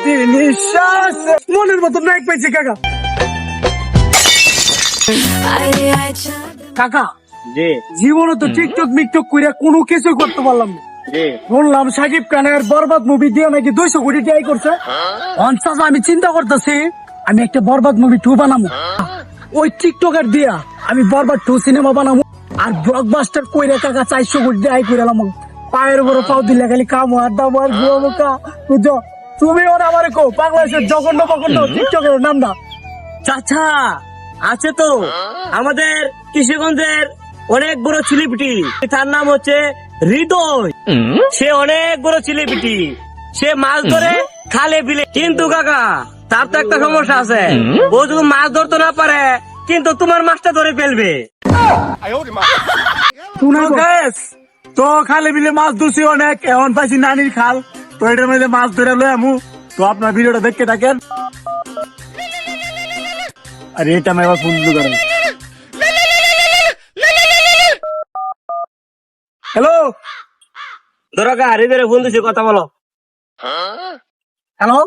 যদি নিঃশ্বাস মনের মতো নায়ক পাইছি কাকা। কাকা জি জীবনে তো টিকটক মিকটক করে কোনো কিছু করতে পারলাম না। জি বললাম সাকিব খানের বরবাদ মুভি দিয়ে নাকি 200 কোটি ট্রাই করছে। অনসাস আমি চিন্তা করতেছি আমি একটা বরবাদ মুভি 2 বানাবো, ওই টিকটকার দিয়া আমি বরবাদ 2 সিনেমা বানাবো। আর ব্লকবাস্টার কইরা কাকা 400 কোটি ট্রাই করে এলাম। পায়ের উপর পাও দিলে খালি কামো আর দামো আর ঘুমাবো কা বুঝছো। তুমি ওরা আমার কো বাংলাদেশের জঘন্য পকন্ড টিকটকের নাম না। চাচা আছে তো আমাদের কিশোরগঞ্জের অনেক বড় সেলিব্রিটি, তার নাম হচ্ছে হৃদয়। সে অনেক বড় সেলিব্রিটি, সে মাছ ধরে খালে বিলে। কিন্তু কাকা তার তো একটা সমস্যা আছে, ও যদি মাছ ধরতে না পারে কিন্তু তোমার মাছটা ধরে ফেলবে। তো খালে বিলে মাছ ধরছি অনেক, এখন পাইছি নানির খাল, তো এটার মধ্যে মাছ ধরে লই আমু। তো আপনার ভিডিওটা দেখতে থাকেন। আর এটা আমি আবার ফোন করেন। হ্যালো ধরো কা হৃদয় ফোন দিছি, কথা বলো। হ্যালো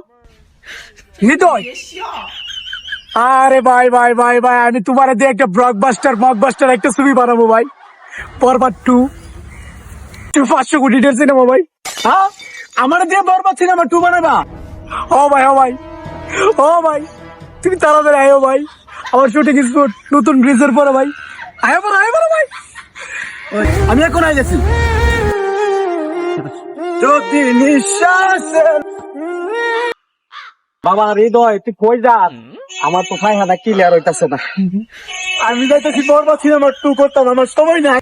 হৃদয়, আরে ভাই ভাই ভাই ভাই আমি তোমার দিয়ে একটা ব্লকবাস্টার একটা ছবি বানাবো ভাই। বরবাদ 2 500 কোটি সিনেমা ভাই। হ্যাঁ আমার দিয়ে বরবাদ সিনেমা 2 বানাবা? ও ভাই ও ভাই ও ভাই তুমি তাড়াতাড়ি আয়ো ভাই, আমার শুটিং স্পট নতুন ব্রিজের পরে ভাই। আয়ো বড় ভাই, আমি এখন আই গেছি। যদি নিঃশ্বাস বাবা হৃদয় তুই কই যাস? আমার তো ফাই হাতে ক্লিয়ার হইতাছে না। আমি যাইতেছি বরবাদ সিনেমা 2 করতাম, আমার সময় নাই।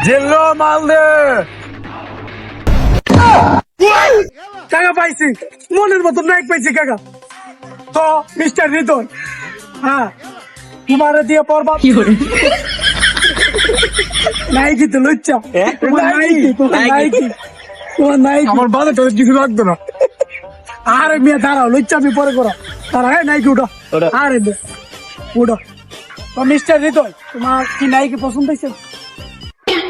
জেলো মাল দে কাকা, পাইছি মনের মতো নায়ক পাইছি কাকা। তো মিস্টার হৃদয়, হ্যাঁ তোমার দিয়ে বরবাদ নাইকি তো লুচ্চা, তোমার নাইকি আমার বাজে তো কিছু লাগতো না। আরে মেয়ে দাঁড়াও, লুচ্চা আমি পরে করো, তারা হ্যাঁ নাইকি উঠো। আরে উঠো। তো মিস্টার হৃদয় তোমার কি নাইকি পছন্দ হয়েছে?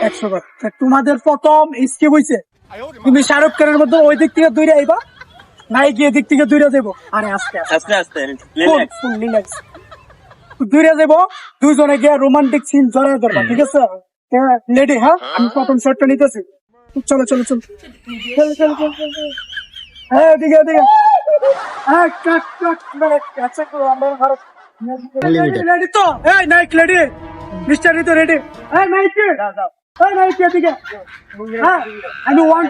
100 বার। তোমাদের প্রথম স্কেপ হয়েছে তুমি শাহরুখ খানের মধ্যে ওই দিক থেকে দূরে আইবা, নাইকি এদিক থেকে দূরে যাবো। আরে আস্তে আস্তে আস্তে দূরে যাবো, দুজনে গিয়ে রোমান্টিক সিন জড়াই ধরবা, ঠিক আছে লেডি? হ্যাঁ আমি প্রথম শটটা নিতেছি, চলো চলো চলো হ্যাঁ এদিকে এদিকে। হ্যাঁ কাট কাট আচ্ছা রেডি তো? এই নাইক রেডি, মিস্টার রেডি? এই নাইক এদিকে। হ্যাঁ আমি 1